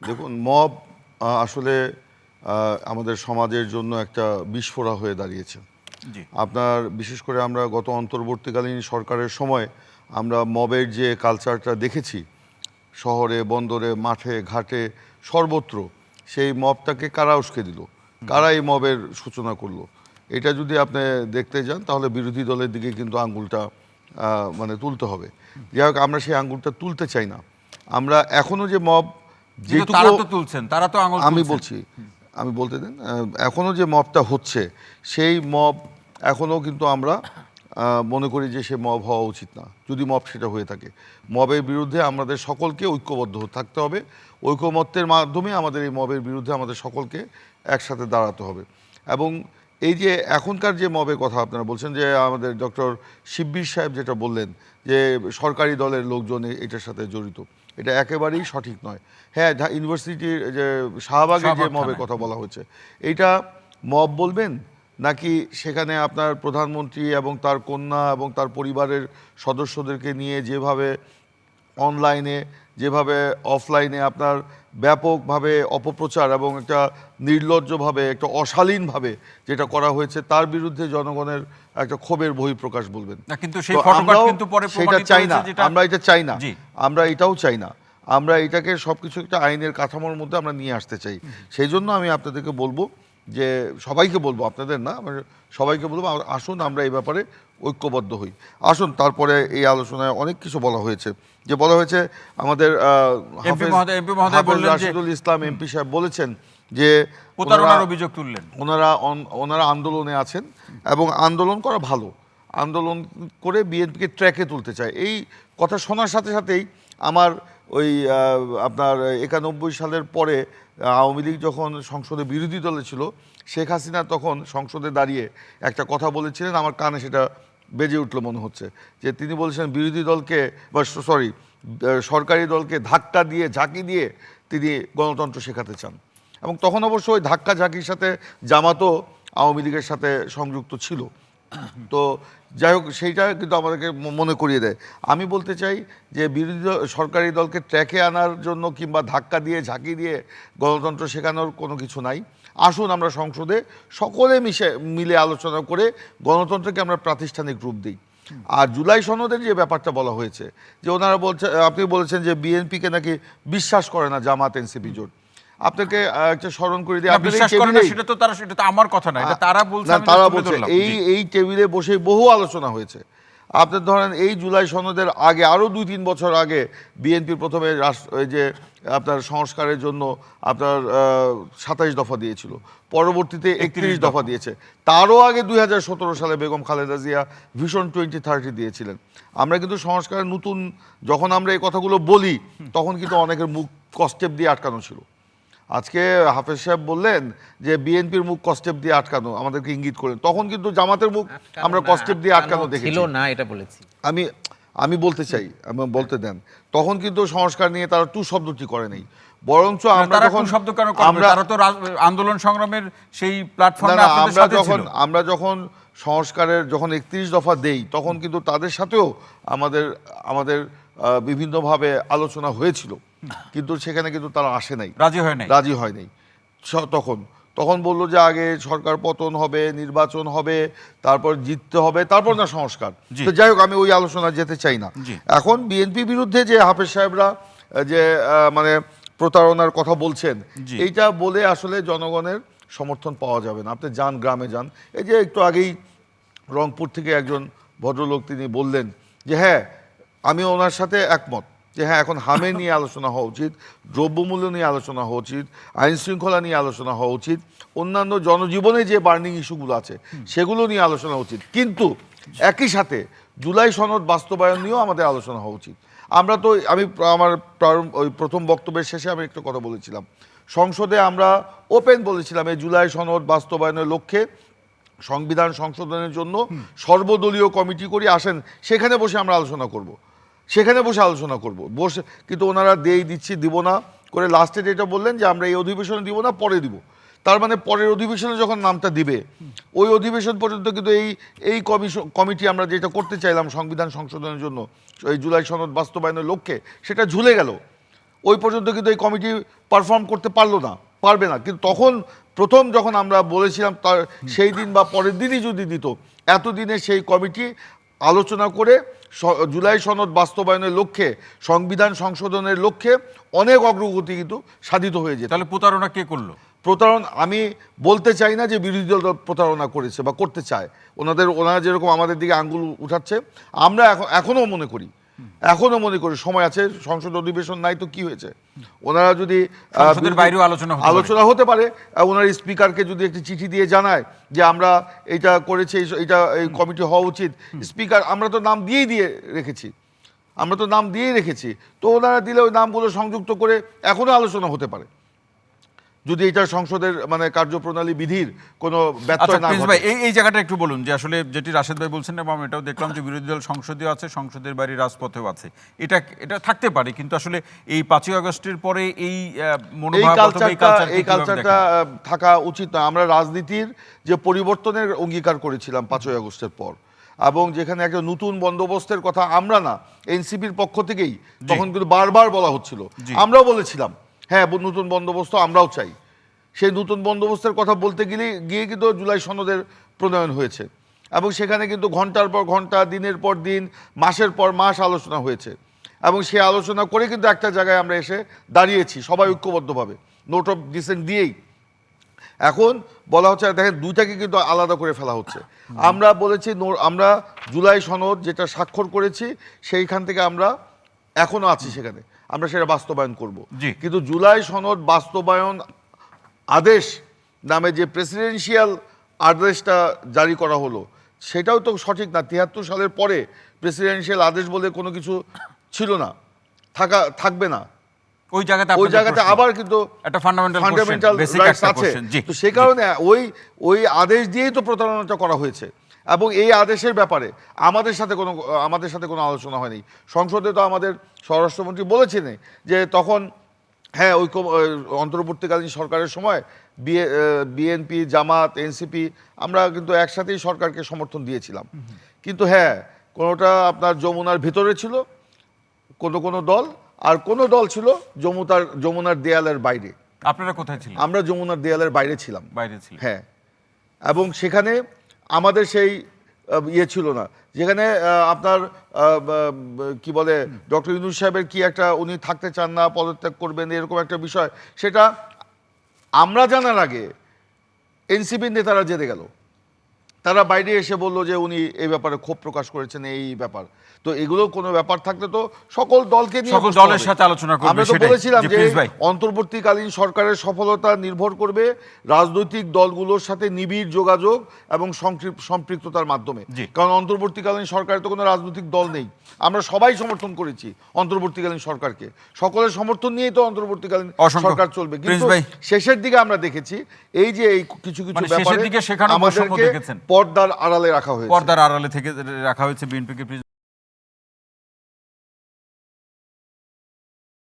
দেখুন মব আসলে আমাদের সমাজের জন্য একটা বিস্ফোরা হয়ে দাঁড়িয়েছে। আপনার বিশেষ করে আমরা গত অন্তর্বর্তীকালীন সরকারের সময় আমরা মবের যে কালচারটা দেখেছি শহরে, বন্দরে, মাঠে, ঘাটে, সর্বত্র, সেই মবটাকে কারা উস্কে দিল, কারা এই মবের সূচনা করলো, এটা যদি আপনি দেখতে যান তাহলে বিরোধী দলের দিকে কিন্তু আঙ্গুলটা মানে তুলতে হবে। যাই হোক, আমরা সেই আঙ্গুলটা তুলতে চাই না। আমরা এখনো যে মব আমি বলছি, আমি বলতে দেন, এখনো যে মবটা হচ্ছে সেই মব এখনো কিন্তু আমরা মনে করি যে সে মব হওয়া উচিত না, যদি মব সেটা হয়ে থাকে। মবের বিরুদ্ধে আমাদের সকলকে ঐক্যবদ্ধ থাকতে হবে। ঐকমত্যের মাধ্যমে আমাদের এই মবের বিরুদ্ধে আমাদের সকলকে একসাথে দাঁড়াতে হবে। এবং এই যে এখনকার যে মবের কথা আপনারা বলছেন, যে আমাদের ডক্টর শিব্বির সাহেব যেটা বললেন যে সরকারি দলের লোকজন এটার সাথে জড়িত, এটা একেবারেই সঠিক নয়। হ্যাঁ, ইউনিভার্সিটির যে শাহবাগের যে মবের কথা বলা হচ্ছে, এইটা মব বলবেন নাকি সেখানে আপনার প্রধানমন্ত্রী এবং তার কন্যা এবং তার পরিবারের সদস্যদেরকে নিয়ে যেভাবে অনলাইনে, যেভাবে অফলাইনে আপনার ব্যাপকভাবে অপপ্রচার এবং একটা নির্লজ্জভাবে, একটা অশালীনভাবে যেটা করা হয়েছে, তার বিরুদ্ধে জনগণের একটা ক্ষোভের বহিঃপ্রকাশ বলবেন। কিন্তু সেটা চাই না, আমরা এটা চাই না, আমরা এটাও চাই না। আমরা এটাকে সবকিছু একটা আইনের কাঠামোর মধ্যে আমরা নিয়ে আসতে চাই। সেই জন্য আমি আপনাদেরকে বলবো, যে সবাইকে বলবো, আপনাদের না, সবাইকে বলবো, আসুন আমরা এই ব্যাপারে ঐক্যবদ্ধ হই। আসুন, তারপরে এই আলোচনায় অনেক কিছু বলা হয়েছে, যে বলা হয়েছে আমাদের রাশিদুল ইসলাম এমপি সাহেব বলেছেন যে অভিযোগ তুললেন, ওনারা আন্দোলনে আছেন এবং আন্দোলন করা ভালো, আন্দোলন করে বিএনপিকে ট্র্যাকে তুলতে চায়। এই কথা শোনার সাথে সাথেই আমার ওই আপনার 91 সালের পরে আওয়ামী লীগ যখন সংসদে বিরোধী দলে ছিল, শেখ হাসিনা তখন সংসদে দাঁড়িয়ে একটা কথা বলেছিলেন, আমার কানে সেটা বেজে উঠলো মনে হচ্ছে, যে তিনি বলেছেন বিরোধী দলকে বা সরকারি দলকে ধাক্কা দিয়ে, ঝাঁকি দিয়ে তিনি গণতন্ত্র শেখাতে চান। এবং তখন অবশ্য ওই ধাক্কা ঝাঁকির সাথে জামাতও আওয়ামী লীগের সাথে সংযুক্ত ছিল। তো যাই হোক, সেইটা কিন্তু আমাদেরকে মনে করিয়ে দেয়। আমি বলতে চাই যে বিরোধী সরকারি দলকে ট্র্যাকে আনার জন্য কিংবা ধাক্কা দিয়ে, ঝাঁকি দিয়ে গণতন্ত্র শেখানোর কোনো কিছু নাই। আসুন আমরা সংসদে সকলে মিলে আলোচনা করে গণতন্ত্রকে আমরা প্রাতিষ্ঠানিক রূপ দিই। আর জুলাই সনদের যে ব্যাপারটা বলা হয়েছে, যে ওনারা বলছে, আপনি বলেছেন যে বিএনপিকে নাকি বিশ্বাস করে না জামাত এনসিপি জোট। আপনাকে একটা স্মরণ করে দিই, সেটা তো আমার কথা না, এটা তারা বলছে, এই টেবিলে বসে বহু আলোচনা হয়েছে। আপনার ধরেন এই জুলাই সনদের আগে আরও 2-3 বছর আগে বিএনপি প্রথমে যে আপনার সংস্কারের জন্য আপনার 27 দফা দিয়েছিল, পরবর্তীতে 31 দফা দিয়েছে। তারও আগে 2017 সালে বেগম খালেদা জিয়া ভিশন 2030 দিয়েছিলেন। আমরা কিন্তু সংস্কারের নতুন, যখন আমরা এই কথাগুলো বলি তখন কিন্তু অনেকের মুখ কস্টেপ দিয়ে আটকানো ছিল। আজকে হাফেজ সাহেব বললেন যে বিএনপির মুখ কস্টেপ দিয়ে আটকানো, আমাদেরকে ইঙ্গিত করেন, তখন কিন্তু জামাতের মুখ আমরা কস্টেপ দিয়ে আটকানো দেখেছি না, এটা বলেছি আমি বলতে চাই, আমি বলতে দেন, তখন কিন্তু সংস্কার নিয়ে তারা টু শব্দটি করে নেই, বরঞ্চ আমরা তো আন্দোলন সংগ্রামের সেই প্ল্যাটফর্মে আমরা যখন সংস্কারের 31 দফা দেই, তখন কিন্তু তাদের সাথেও আমাদের বিভিন্নভাবে আলোচনা হয়েছিল, কিন্তু সেখানে কিন্তু তারা আসে নাই, রাজি হয় নাই। তখন বললো যে আগে সরকার পতন হবে, নির্বাচন হবে, তারপর জিততে হবে, তারপর না সংস্কার। তো যাই হোক, আমি ওই আলোচনা যেতে চাই না। এখন বিএনপি বিরুদ্ধে যে হাফেজ সাহেবরা যে মানে প্রতারণার কথা বলছেন, এইটা বলে আসলে জনগণের সমর্থন পাওয়া যাবে না। আপনি যান, গ্রামে যান, এই যে একটু আগেই রংপুর থেকে একজন ভদ্রলোক তিনি বললেন যে হ্যাঁ, আমি ওনার সাথে একমত, যে হ্যাঁ, এখন হামে নিয়ে আলোচনা হওয়া উচিত, দ্রব্যমূল্য নিয়ে আলোচনা হওয়া উচিত, আইন শৃঙ্খলা নিয়ে আলোচনা হওয়া উচিত, অন্যান্য জনজীবনে যে বার্নিং ইস্যুগুলো আছে সেগুলো নিয়ে আলোচনা উচিত, কিন্তু একই সাথে জুলাই সনদ বাস্তবায়ন নিয়েও আমাদের আলোচনা হওয়া উচিত। আমরা তো আমার প্রথম বক্তব্যের শেষে আমি একটা কথা বলেছিলাম, সংসদে আমরা ওপেন বলেছিলাম এই জুলাই সনদ বাস্তবায়নের লক্ষ্যে সংবিধান সংশোধনের জন্য সর্বদলীয় কমিটি করে আসেন, সেখানে বসে আমরা আলোচনা করব, কিন্তু ওনারা দিব না করে লাস্টে যেটা বললেন যে আমরা এই অধিবেশনে দিব না, পরে দিব। তার মানে পরের অধিবেশনে যখন নামটা দিবে, ওই অধিবেশন পর্যন্ত কিন্তু এই কমিটি আমরা যেটা করতে চাইলাম সংবিধান সংশোধনের জন্য, এই জুলাই সনদ বাস্তবায়নের লক্ষ্যে, সেটা ঝুলে গেল। ওই পর্যন্ত কিন্তু এই কমিটি পারফর্ম করতে পারবে না। কিন্তু তখন প্রথম যখন আমরা বলেছিলাম তার সেই দিন বা পরের দিনই যদি দিত, এতদিনে সেই কমিটি আলোচনা করে জুলাই সনদ বাস্তবায়নের লক্ষ্যে, সংবিধান সংশোধনের লক্ষ্যে অনেক অগ্রগতি কিন্তু সাধিত হয়ে যেত। তাহলে প্রতারণা কে করলো? প্রতারণা আমি বলতে চাই না যে বিরোধী দল প্রতারণা করেছে বা করতে চায়। ওনারা যেরকম আমাদের দিকে আঙ্গুল উঠাচ্ছে, আমরা এখনও মনে করি সময় আছে, সংসদ অধিবেশন নাই তো কি হয়েছে, ওনারা যদি সংসদের বাইরেও আলোচনা হতে পারে, ওনার স্পিকারকে যদি একটি চিঠি দিয়ে জানায় যে আমরা এইটা করেছি, এই কমিটি হওয়া উচিত, স্পিকার আমরা তো নাম দিয়ে রেখেছি, তো ওনারা দিলে ওই নামগুলো সংযুক্ত করে এখনো আলোচনা হতে পারে, যদি এটা সংসদের মানে কার্যপ্রণালী বিধির কোনো ব্যত্যয় না ঘটে। ভাই এই জায়গাটা একটু বলুন যে আসলে যেটি রাশেদ ভাই বলছেন, এবং আমি এটাও দেখলাম যে বিরোধী দল সংসদীয় আছে, সংসদের বাইরে রাজপথেও আছে, এটা থাকতে পারে, কিন্তু আসলে এই 5ই আগস্টের পরে এই কালচারটা থাকা উচিত না। আমরা রাজনীতির যে পরিবর্তনের অঙ্গীকার করেছিলাম 5ই আগস্টের পর, এবং যেখানে একটা নতুন বন্দোবস্তের কথা আমরা না, এনসিপির পক্ষ থেকেই তখন কিন্তু বারবার বলা হচ্ছিল, আমরাও বলেছিলাম হ্যাঁ নতুন বন্দোবস্ত আমরাও চাই। সেই নতুন বন্দোবস্তের কথা বলতে গিয়ে কিন্তু জুলাই সনদের প্রণয়ন হয়েছে, এবং সেখানে কিন্তু ঘন্টার পর ঘন্টা, দিনের পর দিন, মাসের পর মাস আলোচনা হয়েছে, এবং সেই আলোচনা করে কিন্তু একটা জায়গায় আমরা এসে দাঁড়িয়েছি সবাই ঐক্যবদ্ধভাবে, নোট অফ ডিসেন্ট দিয়েই। এখন বলা হচ্ছে দেখেন দুইটাকে কিন্তু আলাদা করে ফেলা হচ্ছে। আমরা বলেছি আমরা জুলাই সনদ যেটা স্বাক্ষর করেছি সেইখান থেকে আমরা এখনো আছি সেখানে, আমরা সেটা বাস্তবায়ন করব। কিন্তু জুলাই সনদ বাস্তবায়ন আদেশ নামে যে প্রেসিডেন্সিয়াল আদেশটা জারি করা হলো সেটাও তো সঠিক না। 73 সালের পরে প্রেসিডেন্সিয়াল আদেশ বলে কোনো কিছু ছিল না, থাকবে না। ওই জায়গাতে আবার কিন্তু একটা ফান্ডামেন্টাল রাইটস আছে। তো সে কারণে ওই আদেশ দিয়েই তো প্রতারণাটা করা হয়েছে, এবং এই আদেশের ব্যাপারে আমাদের সাথে কোনো আলোচনা হয়নি। সংসদে তো আমাদের স্বরাষ্ট্রমন্ত্রী বলেছেন যে তখন হ্যাঁ অন্তর্বর্তীকালীন সরকারের সময় বিএনপি, জামাত, এনসিপি আমরা কিন্তু একসাথেই সরকারকে সমর্থন দিয়েছিলাম, কিন্তু হ্যাঁ কোনোটা আপনার যমুনার ভিতরে ছিল কোনো দল, আর কোনো দল ছিল যমুনার দেয়ালের বাইরে। আপনারা কোথায় ছিলেন? আমরা যমুনার দেয়ালের বাইরে ছিলাম। হ্যাঁ, এবং সেখানে আমাদের সেই ইয়ে ছিল না, যেখানে আপনার কি বলে ডক্টর ইউনূস সাহেবের কি একটা উনি থাকতে চান না, পদত্যাগ করবেন, এরকম একটা বিষয়, সেটা আমরা জানার আগে এনসিপির নেতারা জেনে গেল। তারা বাইরে এসে বলল যে উনি এই ব্যাপারে ক্ষোভ প্রকাশ করেছেন, এই ব্যাপার। তো এগুলো কোনো ব্যাপার থাকলে তো সকল দলকে নিয়ে, সকল দলের সাথে আলোচনা করবে। আমরা তো বলেছিলাম যে অন্তর্বর্তীকালীন সরকারের সফলতা নির্ভর করবে রাজনৈতিক দলগুলোর সাথে নিবিড় যোগাযোগ এবং সম্পৃক্ততার মাধ্যমে। কারণ অন্তর্বর্তীকালীন সরকারে তো কোনো রাজনৈতিক দল নেই, আমরা সবাই সমর্থন করেছি অন্তর্বর্তীকালীন সরকারকে, সকলের সমর্থন নিয়েই তো অন্তর্বর্তীকালীন সরকার চলবে। কিন্তু শেষের দিকে আমরা দেখেছি এই যে এই কিছু ব্যাপারে আমাদেরকে পর্দার আড়ালে রাখা হয়েছে, বিএনপিকে।